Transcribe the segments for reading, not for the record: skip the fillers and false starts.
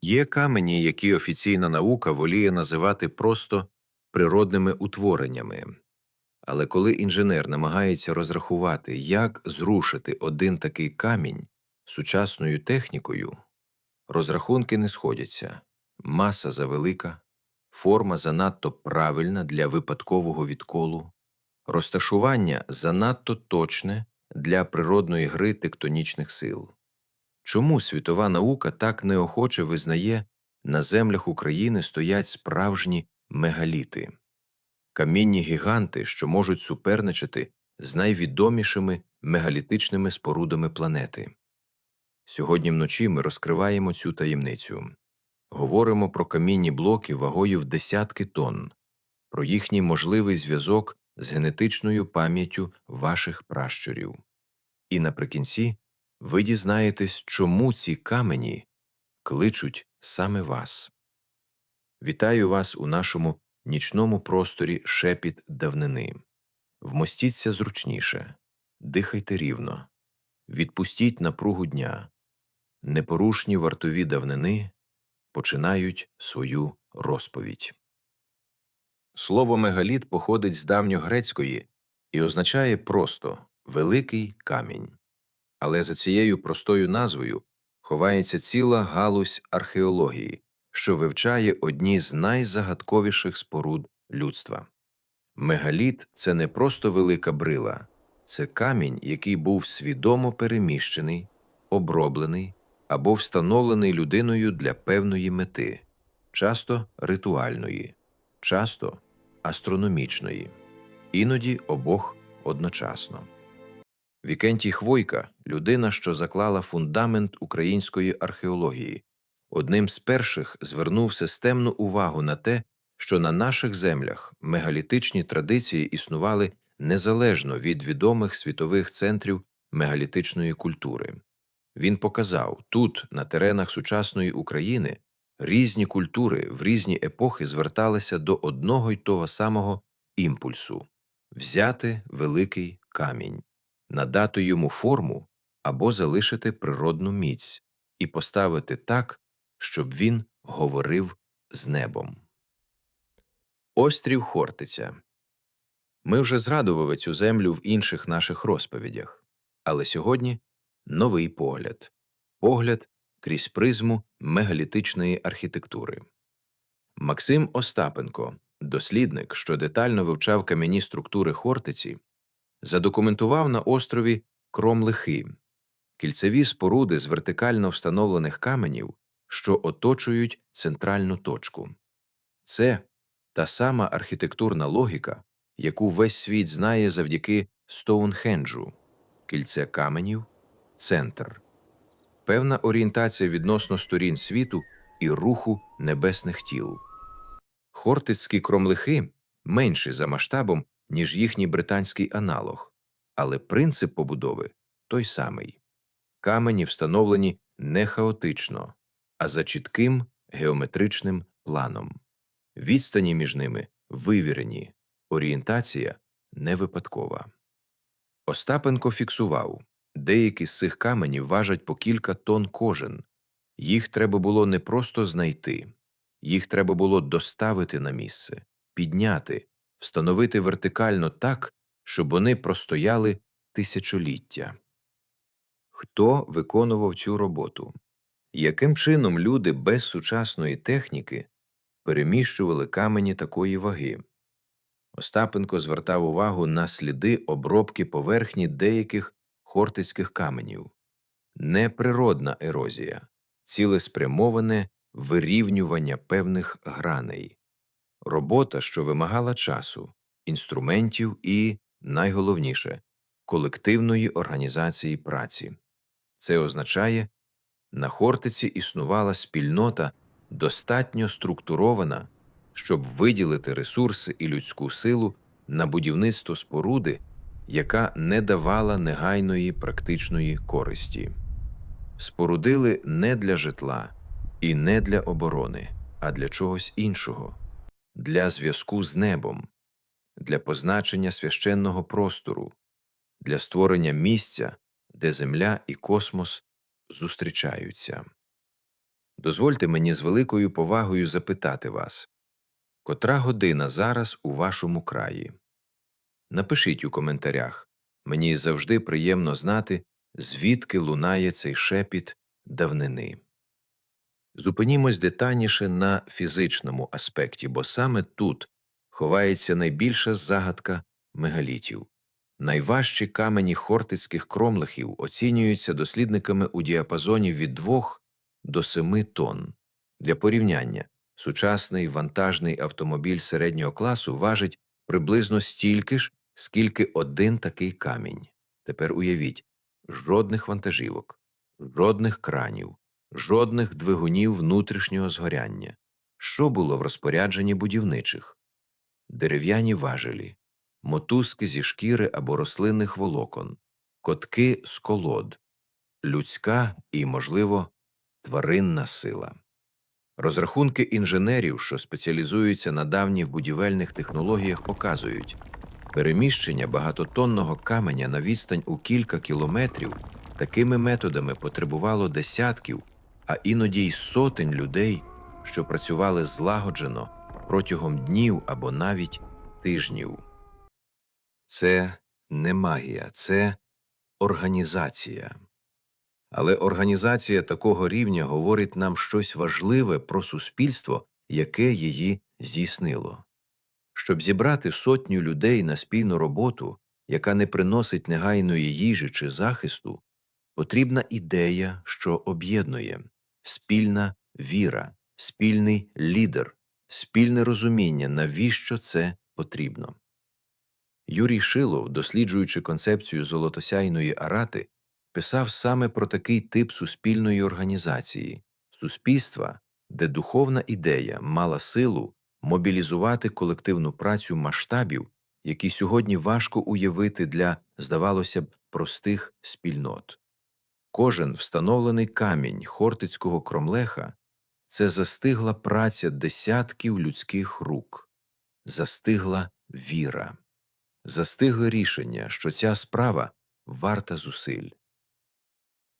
Є камені, які офіційна наука воліє називати просто природними утвореннями. Але коли інженер намагається розрахувати, як зрушити один такий камінь сучасною технікою, розрахунки не сходяться. Маса завелика, форма занадто правильна для випадкового відколу, розташування занадто точне для природної гри тектонічних сил. Чому світова наука так неохоче визнає, на землях України стоять справжні мегаліти? Камінні гіганти, що можуть суперничати з найвідомішими мегалітичними спорудами планети. Сьогодні вночі ми розкриваємо цю таємницю. Говоримо про камінні блоки вагою в десятки тонн, про їхній можливий зв'язок з генетичною пам'яттю ваших пращурів. І наприкінці ви дізнаєтесь, чому ці камені кличуть саме вас. Вітаю вас у нашому нічному просторі «Шепіт давнини». Вмостіться зручніше, дихайте рівно, відпустіть напругу дня. Непорушні вартові давнини починають свою розповідь. Слово «мегаліт» походить з давньогрецької і означає просто «великий камінь». Але за цією простою назвою ховається ціла галузь археології, що вивчає одні з найзагадковіших споруд людства. Мегаліт – це не просто велика брила, це камінь, який був свідомо переміщений, оброблений або встановлений людиною для певної мети, часто ритуальної, часто астрономічної, іноді обох одночасно. Вікентій Хвойка – людина, що заклала фундамент української археології. Одним з перших звернув системну увагу на те, що на наших землях мегалітичні традиції існували незалежно від відомих світових центрів мегалітичної культури. Він показав, тут, на теренах сучасної України, різні культури в різні епохи зверталися до одного й того самого імпульсу – взяти великий камінь, надати йому форму або залишити природну міць і поставити так, щоб він говорив з небом. Острів Хортиця. Ми вже згадували цю землю в інших наших розповідях, але сьогодні новий погляд. Погляд крізь призму мегалітичної архітектури. Максим Остапенко, дослідник, що детально вивчав кам'яні структури Хортиці, задокументував на острові Кромлихи кільцеві споруди з вертикально встановлених каменів, що оточують центральну точку. Це та сама архітектурна логіка, яку весь світ знає завдяки Стоунхенджу – кільце каменів, центр. Певна орієнтація відносно сторін світу і руху небесних тіл. Хортицькі Кромлихи менші за масштабом, ніж їхній британський аналог, але принцип побудови той самий. Камені встановлені не хаотично, а за чітким геометричним планом. Відстані між ними вивірені, орієнтація не випадкова. Остапенко фіксував, деякі з цих каменів важать по кілька тонн кожен. Їх треба було не просто знайти, їх треба було доставити на місце, підняти, встановити вертикально так, щоб вони простояли тисячоліття. Хто виконував цю роботу? Яким чином люди без сучасної техніки переміщували камені такої ваги? Остапенко звертав увагу на сліди обробки поверхні деяких хортицьких каменів. Не природна ерозія, цілеспрямоване вирівнювання певних граней. Робота, що вимагала часу, інструментів і, найголовніше, колективної організації праці. Це означає, на Хортиці існувала спільнота, достатньо структурована, щоб виділити ресурси і людську силу на будівництво споруди, яка не давала негайної практичної користі. Спорудили не для житла і не для оборони, а для чогось іншого – для зв'язку з небом, для позначення священного простору, для створення місця, де земля і космос зустрічаються. Дозвольте мені з великою повагою запитати вас, котра година зараз у вашому краї? Напишіть у коментарях. Мені завжди приємно знати, звідки лунає цей шепіт давнини. Зупинімось детальніше на фізичному аспекті, бо саме тут ховається найбільша загадка мегалітів. Найважчі камені хортицьких кромлехів оцінюються дослідниками у діапазоні від 2 до 7 тонн. Для порівняння, сучасний вантажний автомобіль середнього класу важить приблизно стільки ж, скільки один такий камінь. Тепер уявіть, жодних вантажівок, жодних кранів, жодних двигунів внутрішнього згоряння. Що було в розпорядженні будівничих? Дерев'яні важелі, мотузки зі шкіри або рослинних волокон, котки з колод, людська і, можливо, тваринна сила. Розрахунки інженерів, що спеціалізуються на давніх будівельних технологіях, показують, переміщення багатотонного каменя на відстань у кілька кілометрів такими методами потребувало десятків, а іноді й сотень людей, що працювали злагоджено протягом днів або навіть тижнів. Це не магія, це організація. Але організація такого рівня говорить нам щось важливе про суспільство, яке її здійснило. Щоб зібрати сотню людей на спільну роботу, яка не приносить негайної їжі чи захисту, потрібна ідея, що об'єднує, спільна віра, спільний лідер, спільне розуміння, навіщо це потрібно. Юрій Шилов, досліджуючи концепцію золотосяйної арати, писав саме про такий тип суспільної організації – суспільства, де духовна ідея мала силу мобілізувати колективну працю масштабів, які сьогодні важко уявити для, здавалося б, простих спільнот. Кожен встановлений камінь хортицького кромлеха – це застигла праця десятків людських рук, застигла віра, застигле рішення, що ця справа варта зусиль.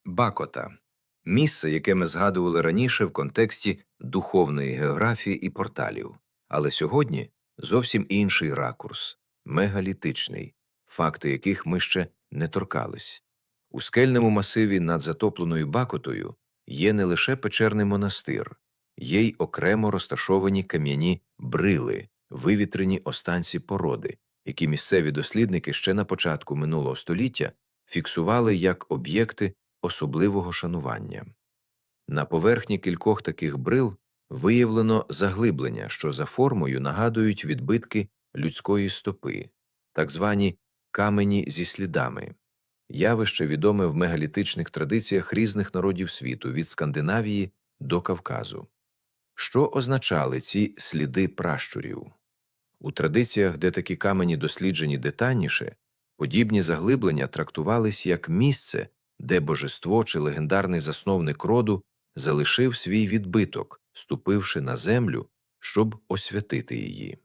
Бакота – місце, яке ми згадували раніше в контексті духовної географії і порталів. Але сьогодні зовсім інший ракурс – мегалітичний, факти яких ми ще не торкались. У скельному масиві над затопленою Бакотою є не лише печерний монастир, є й окремо розташовані кам'яні брили, вивітрені останці породи, які місцеві дослідники ще на початку минулого століття фіксували як об'єкти особливого шанування. На поверхні кількох таких брил виявлено заглиблення, що за формою нагадують відбитки людської стопи, так звані камені зі слідами. Явище відоме в мегалітичних традиціях різних народів світу, від Скандинавії до Кавказу. Що означали ці сліди пращурів? У традиціях, де такі камені досліджені детальніше, подібні заглиблення трактувались як місце, де божество чи легендарний засновник роду залишив свій відбиток, ступивши на землю, щоб освятити її.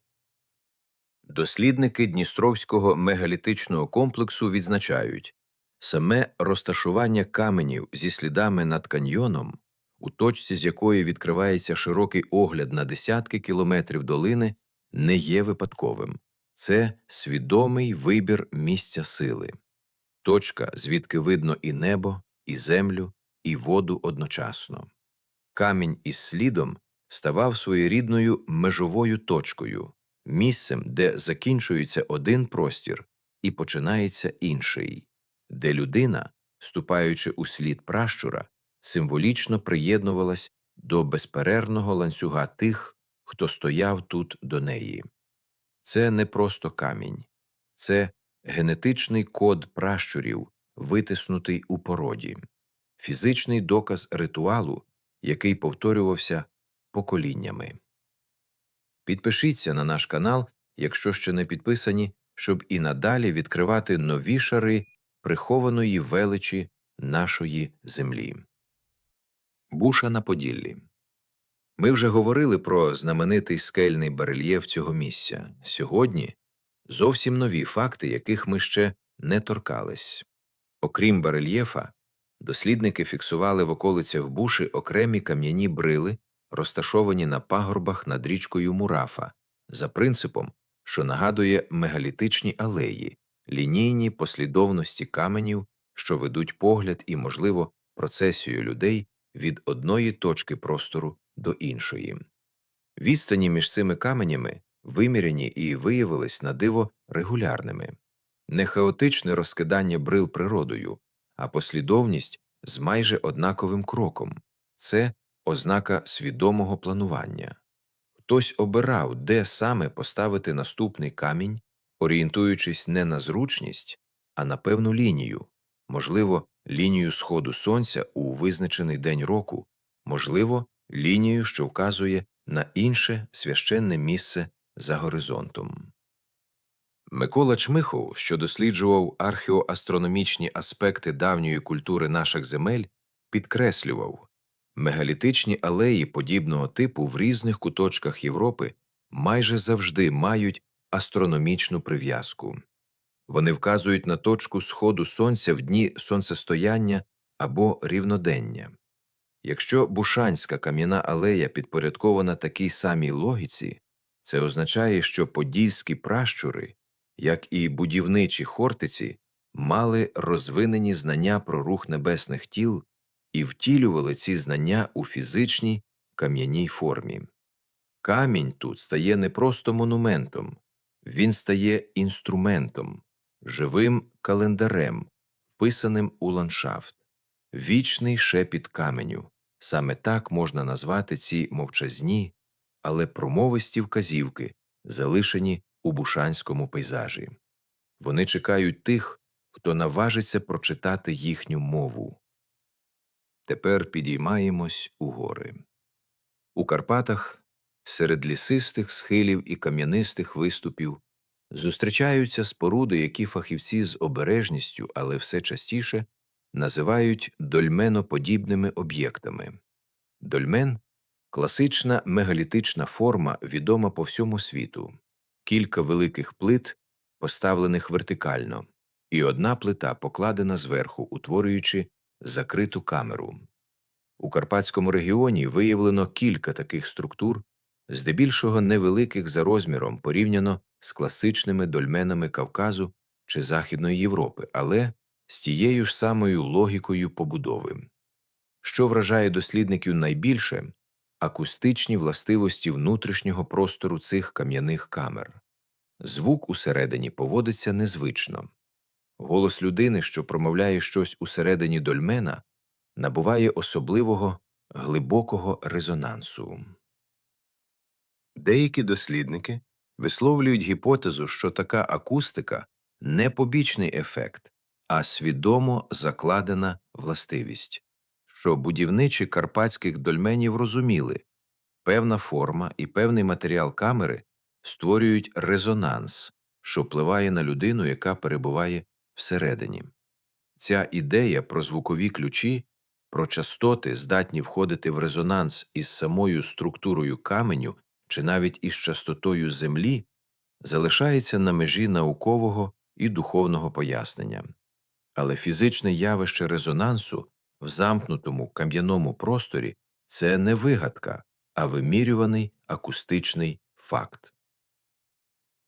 Дослідники Дністровського мегалітичного комплексу відзначають, саме розташування каменів зі слідами над каньйоном, у точці з якої відкривається широкий огляд на десятки кілометрів долини, не є випадковим. Це свідомий вибір місця сили. Точка, звідки видно і небо, і землю, і воду одночасно. Камінь із слідом ставав своєрідною межовою точкою, місцем, де закінчується один простір і починається інший, де людина, ступаючи у слід пращура, символічно приєднувалась до безперервного ланцюга тих, хто стояв тут до неї. Це не просто камінь. Це генетичний код пращурів, витиснутий у породі. Фізичний доказ ритуалу, який повторювався поколіннями. Підпишіться на наш канал, якщо ще не підписані, щоб і надалі відкривати нові шари прихованої величі нашої землі. Буша на Поділлі. Ми вже говорили про знаменитий скельний барельєф цього місця. Сьогодні зовсім нові факти, яких ми ще не торкались. Окрім барельєфа, Дослідники фіксували в околицях Буши окремі кам'яні брили, розташовані на пагорбах над річкою Мурафа, за принципом, що нагадує мегалітичні алеї, лінійні послідовності каменів, що ведуть погляд і, можливо, процесію людей від одної точки простору до іншої. Відстані між цими каменями виміряні і виявились на диво регулярними. Не хаотичне розкидання брил природою, а послідовність з майже однаковим кроком. Це ознака свідомого планування. Хтось обирав, де саме поставити наступний камінь, орієнтуючись не на зручність, а на певну лінію, можливо, лінію сходу сонця у визначений день року, можливо, лінію, що вказує на інше священне місце за горизонтом. Микола Чмихов, що досліджував археоастрономічні аспекти давньої культури наших земель, підкреслював, мегалітичні алеї подібного типу в різних куточках Європи майже завжди мають астрономічну прив'язку. Вони вказують на точку сходу сонця в дні сонцестояння або рівнодення. Якщо Бушанська кам'яна алея підпорядкована такій самій логіці, це означає, що подільські пращури, як і будівничі хортиці, мали розвинені знання про рух небесних тіл і втілювали ці знання у фізичній кам'яній формі. Камінь тут стає не просто монументом, він стає інструментом, живим календарем, вписаним у ландшафт, вічний шепіт каменю. Саме так можна назвати ці мовчазні, але промовисті вказівки, залишені у бушанському пейзажі. Вони чекають тих, хто наважиться прочитати їхню мову. Тепер підіймаємось у гори. У Карпатах, серед лісистих схилів і кам'янистих виступів, зустрічаються споруди, які фахівці з обережністю, але все частіше, називають дольменоподібними об'єктами. Дольмен – класична мегалітична форма, відома по всьому світу. Кілька великих плит, поставлених вертикально, і одна плита покладена зверху, утворюючи закриту камеру. У Карпатському регіоні виявлено кілька таких структур, здебільшого невеликих за розміром порівняно з класичними дольменами Кавказу чи Західної Європи, але з тією ж самою логікою побудови. Що вражає дослідників найбільше – акустичні властивості внутрішнього простору цих кам'яних камер. Звук усередині поводиться незвично. Голос людини, що промовляє щось усередині дольмена, набуває особливого, глибокого резонансу. Деякі дослідники висловлюють гіпотезу, що така акустика – не побічний ефект, а свідомо закладена властивість, що будівничі карпатських дольменів розуміли, певна форма і певний матеріал камери створюють резонанс, що впливає на людину, яка перебуває всередині. Ця ідея про звукові ключі, про частоти, здатні входити в резонанс із самою структурою каменю чи навіть із частотою землі, залишається на межі наукового і духовного пояснення. Але фізичне явище резонансу в замкнутому кам'яному просторі – це не вигадка, а вимірюваний акустичний факт.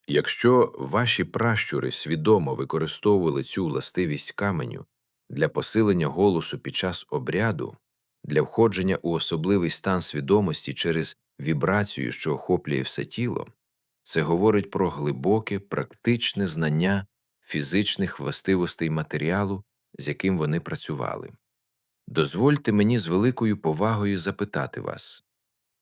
Якщо ваші пращури свідомо використовували цю властивість каменю для посилення голосу під час обряду, для входження у особливий стан свідомості через вібрацію, що охоплює все тіло, це говорить про глибоке, практичне знання фізичних властивостей матеріалу, з яким вони працювали. Дозвольте мені з великою повагою запитати вас,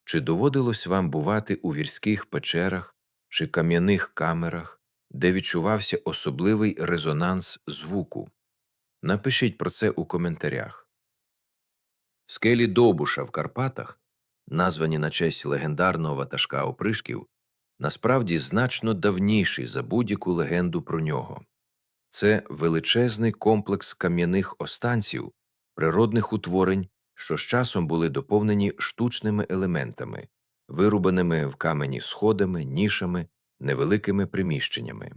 чи доводилось вам бувати у гірських печерах чи кам'яних камерах, де відчувався особливий резонанс звуку? Напишіть про це у коментарях. Скелі Довбуша в Карпатах, названі на честь легендарного ватажка опришків, насправді значно давніші за будь-яку легенду про нього. Це величезний комплекс кам'яних останців, природних утворень, що з часом були доповнені штучними елементами, вирубаними в камені сходами, нішами, невеликими приміщеннями.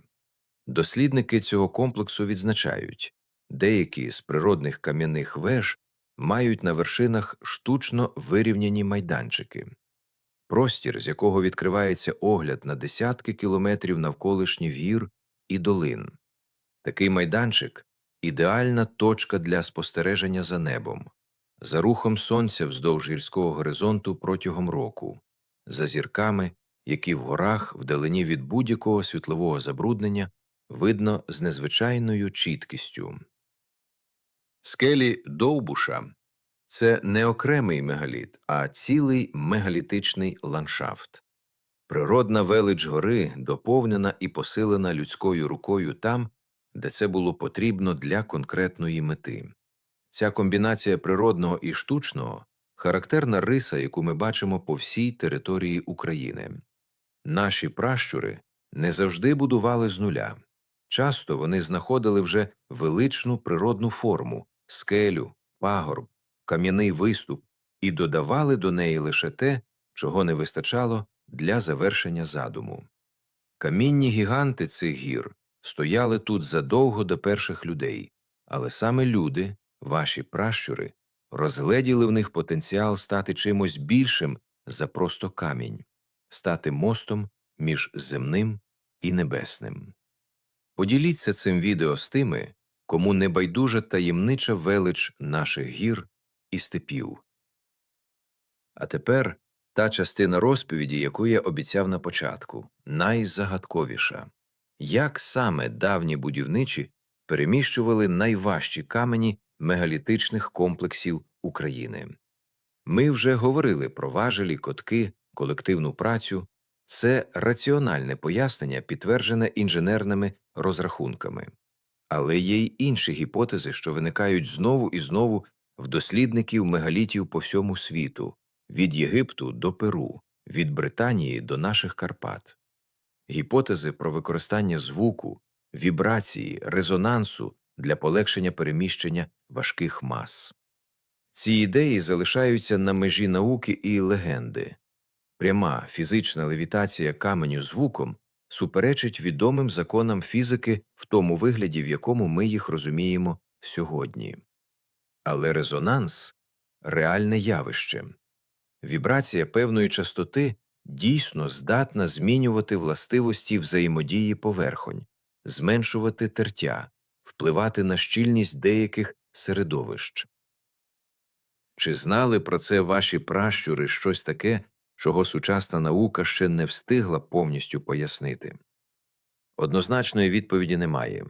Дослідники цього комплексу відзначають, Деякі з природних кам'яних веж мають на вершинах штучно вирівняні майданчики. Простір, з якого відкривається огляд на десятки кілометрів навколишніх гір і долин. Такий майданчик – ідеальна точка для спостереження за небом, за рухом сонця вздовж гірського горизонту протягом року, за зірками, які в горах вдалині від будь-якого світлового забруднення видно з незвичайною чіткістю. Скелі Довбуша – це не окремий мегаліт, а цілий мегалітичний ландшафт. Природна велич гори доповнена і посилена людською рукою там, де це було потрібно для конкретної мети. Ця комбінація природного і штучного – характерна риса, яку ми бачимо по всій території України. Наші пращури не завжди будували з нуля. Часто вони знаходили вже величну природну форму – скелю, пагорб, кам'яний виступ – і додавали до неї лише те, чого не вистачало для завершення задуму. Камінні гіганти цих гір стояли тут задовго до перших людей, але саме люди, ваші пращури, розгледіли в них потенціал стати чимось більшим за просто камінь, стати мостом між земним і небесним. Поділіться цим відео з тими, кому не байдужа таємнича велич наших гір і степів. А тепер та частина розповіді, яку я обіцяв на початку, найзагадковіша. Як саме давні будівничі переміщували найважчі камені мегалітичних комплексів України? Ми вже говорили про важелі, котки, колективну працю. Це раціональне пояснення, підтверджене інженерними розрахунками. Але є й інші гіпотези, що виникають знову і знову в дослідників мегалітів по всьому світу, від Єгипту до Перу, від Британії до наших Карпат. Гіпотези про використання звуку, вібрації, резонансу для полегшення переміщення важких мас. Ці ідеї залишаються на межі науки і легенди. Пряма фізична левітація каменю звуком суперечить відомим законам фізики в тому вигляді, в якому ми їх розуміємо сьогодні. Але резонанс – реальне явище. Вібрація певної частоти дійсно здатна змінювати властивості взаємодії поверхонь, зменшувати тертя, впливати на щільність деяких середовищ. Чи знали про це ваші пращури щось таке, чого сучасна наука ще не встигла повністю пояснити? Однозначної відповіді немає,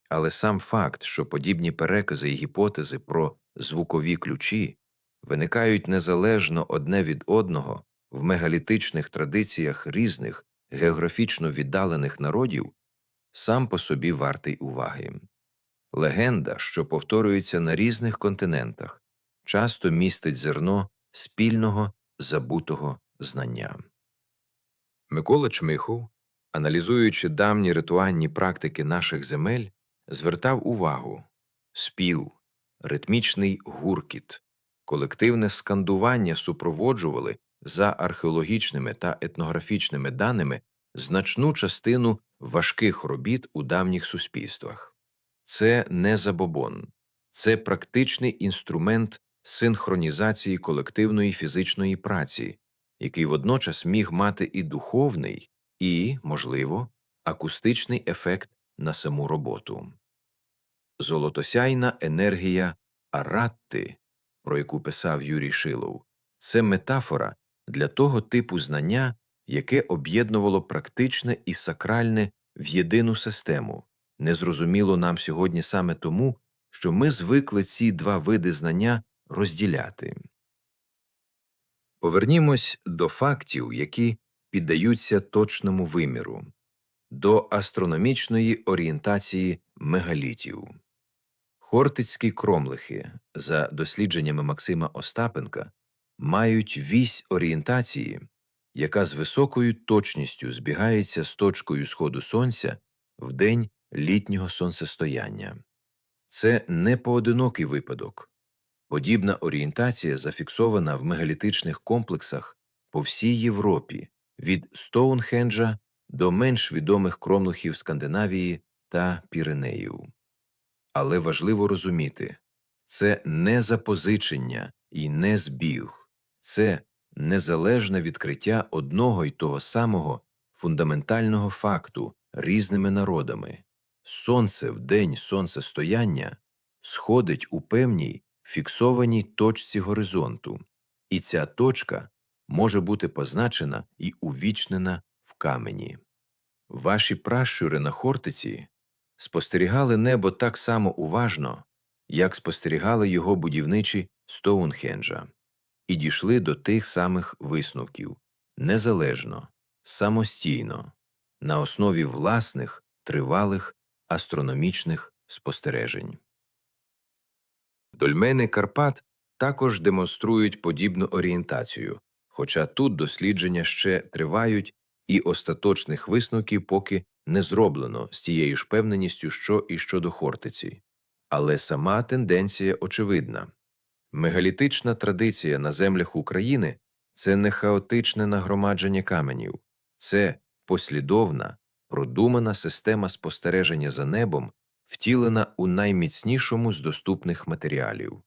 але сам факт, що подібні перекази і гіпотези про звукові ключі виникають незалежно одне від одного в мегалітичних традиціях різних географічно віддалених народів, сам по собі вартий уваги. Легенда, що повторюється на різних континентах, часто містить зерно спільного забутого знання. Микола Чмихов, аналізуючи давні ритуальні практики наших земель, звертав увагу – спів, ритмічний гуркіт, колективне скандування супроводжували за археологічними та етнографічними даними значну частину важких робіт у давніх суспільствах. Це не забобон, це практичний інструмент синхронізації колективної фізичної праці, який водночас міг мати і духовний, і, можливо, акустичний ефект на саму роботу. Золотосяйна енергія Аратти, про яку писав Юрій Шилов, це метафора для того типу знання, яке об'єднувало практичне і сакральне в єдину систему, незрозуміло нам сьогодні саме тому, що ми звикли ці два види знання розділяти. Повернімось до фактів, які піддаються точному виміру, до астрономічної орієнтації мегалітів. Хортицькі кромлихи, за дослідженнями Максима Остапенка, мають вісь орієнтації, яка з високою точністю збігається з точкою сходу сонця в день літнього сонцестояння. Це не поодинокий випадок. Подібна орієнтація зафіксована в мегалітичних комплексах по всій Європі, від Стоунхенджа до менш відомих кромлихів Скандинавії та Піренеїв. Але важливо розуміти, це не запозичення і не збіг, це незалежне відкриття одного й того самого фундаментального факту різними народами. Сонце в день сонцестояння сходить у певній фіксованій точці горизонту, і ця точка може бути позначена і увічнена в камені. Ваші пращури на Хортиці спостерігали небо так само уважно, як спостерігали його будівничі Стоунхенджа, і дійшли до тих самих висновків незалежно, самостійно, на основі власних тривалих астрономічних спостережень. Дольмени Карпат також демонструють подібну орієнтацію, хоча тут дослідження ще тривають і остаточних висновків поки не зроблено з тією ж певненістю, що і щодо Хортиці. Але сама тенденція очевидна. Мегалітична традиція на землях України – це не хаотичне нагромадження каменів, це послідовна, продумана система спостереження за небом, втілена у найміцнішому з доступних матеріалів.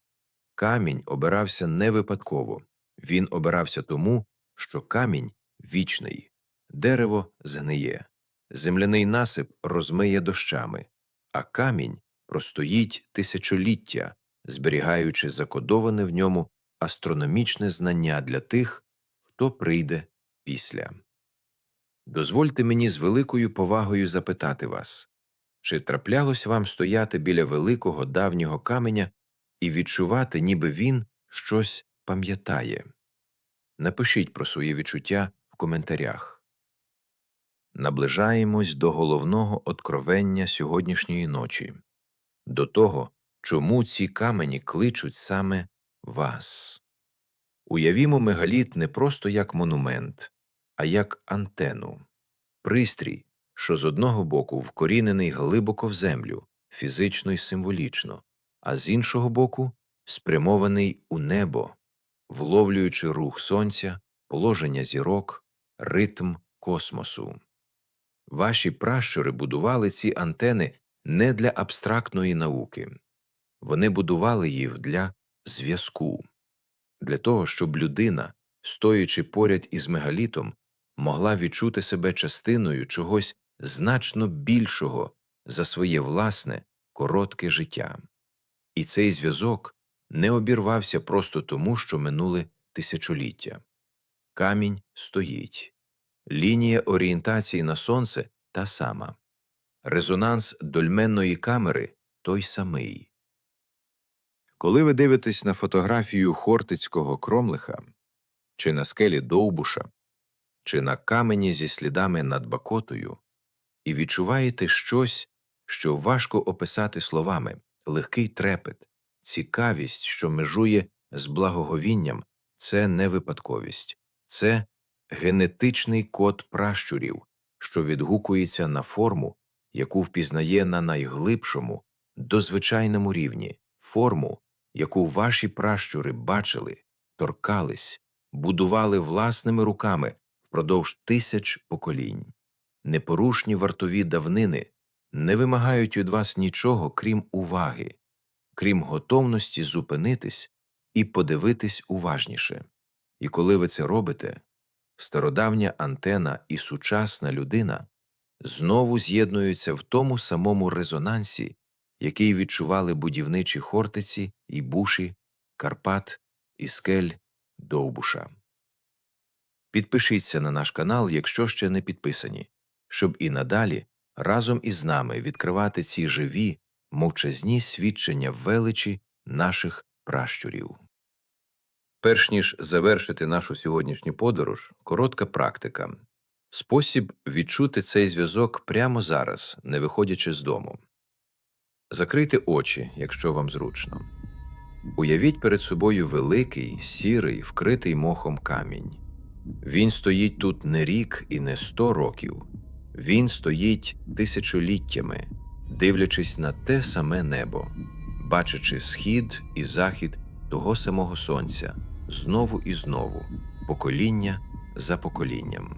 Камінь обирався не випадково, він обирався тому, що камінь вічний, дерево згниє, земляний насип розмиє дощами, а камінь простоїть тисячоліття, зберігаючи закодоване в ньому астрономічне знання для тих, хто прийде після. Дозвольте мені з великою повагою запитати вас, чи траплялось вам стояти біля великого давнього каменя і відчувати, ніби він щось пам'ятає? Напишіть про свої відчуття в коментарях. Наближаємось до головного откровення сьогоднішньої ночі, до того, чому ці камені кличуть саме вас. Уявімо мегаліт не просто як монумент, а як антенну. Пристрій, що з одного боку вкорінений глибоко в землю, фізично і символічно, а з іншого боку спрямований у небо, вловлюючи рух сонця, положення зірок, ритм космосу. Ваші пращури будували ці антени не для абстрактної науки. Вони будували їх для зв'язку. Для того, щоб людина, стоячи поряд із мегалітом, могла відчути себе частиною чогось значно більшого за своє власне коротке життя. І цей зв'язок не обірвався просто тому, що минули тисячоліття. Камінь стоїть. Лінія орієнтації на сонце та сама. Резонанс дольменної камери той самий. Коли ви дивитесь на фотографію Хортицького Кромлиха, чи на скелі Довбуша, чи на камені зі слідами над Бакотою, і відчуваєте щось, що важко описати словами, легкий трепет, цікавість, що межує з благоговінням, це не випадковість. Це генетичний код пращурів, що відгукується на форму, яку впізнає на найглибшому, дозвичайному рівні, форму, яку ваші пращури бачили, торкались, будували власними руками впродовж тисяч поколінь. Непорушні вартові давнини не вимагають від вас нічого, крім уваги, крім готовності зупинитись і подивитись уважніше. І коли ви це робите, стародавня антена і сучасна людина знову з'єднуються в тому самому резонансі, який відчували будівничі Хортиці і Буші, Карпат і скель Довбуша. Підпишіться на наш канал, якщо ще не підписані, щоб і надалі разом із нами відкривати ці живі, мовчазні свідчення величі наших пращурів. Перш ніж завершити нашу сьогоднішню подорож, коротка практика. Спосіб відчути цей зв'язок прямо зараз, не виходячи з дому. Закрийте очі, якщо вам зручно. Уявіть перед собою великий, сірий, вкритий мохом камінь. Він стоїть тут не рік і не 100 років. Він стоїть тисячоліттями, дивлячись на те саме небо, бачачи схід і захід того самого сонця, знову і знову, покоління за поколінням.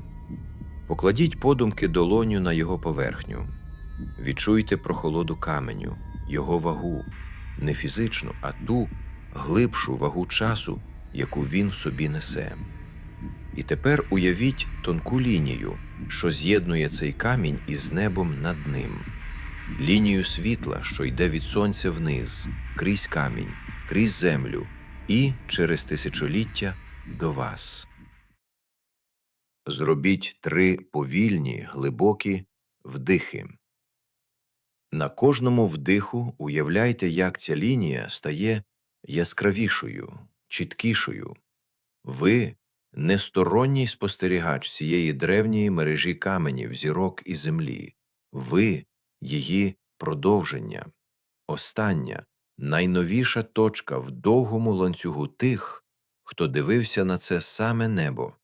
Покладіть подумки долоню на його поверхню. Відчуйте прохолоду каменю, його вагу, не фізичну, а ту глибшу вагу часу, яку він в собі несе. І тепер уявіть тонку лінію, що з'єднує цей камінь із небом над ним. Лінію світла, що йде від сонця вниз, крізь камінь, крізь землю і через тисячоліття до вас. Зробіть 3 повільні, глибокі вдихи. На кожному вдиху уявляйте, як ця лінія стає яскравішою, чіткішою. Ви – несторонній спостерігач цієї древньої мережі каменів, зірок і землі. Ви – її продовження. Остання, найновіша точка в довгому ланцюгу тих, хто дивився на це саме небо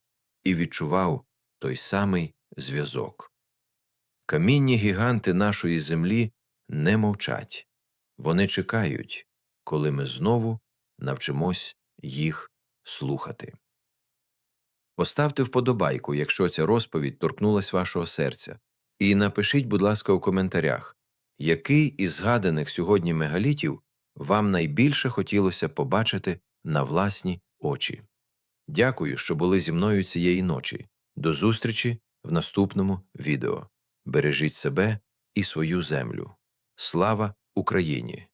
і відчував той самий зв'язок. Камінні гіганти нашої землі не мовчать. Вони чекають, коли ми знову навчимось їх слухати. Поставте вподобайку, якщо ця розповідь торкнулась вашого серця. І напишіть, будь ласка, у коментарях, який із згаданих сьогодні мегалітів вам найбільше хотілося побачити на власні очі. Дякую, що були зі мною цієї ночі. До зустрічі в наступному відео. Бережіть себе і свою землю. Слава Україні!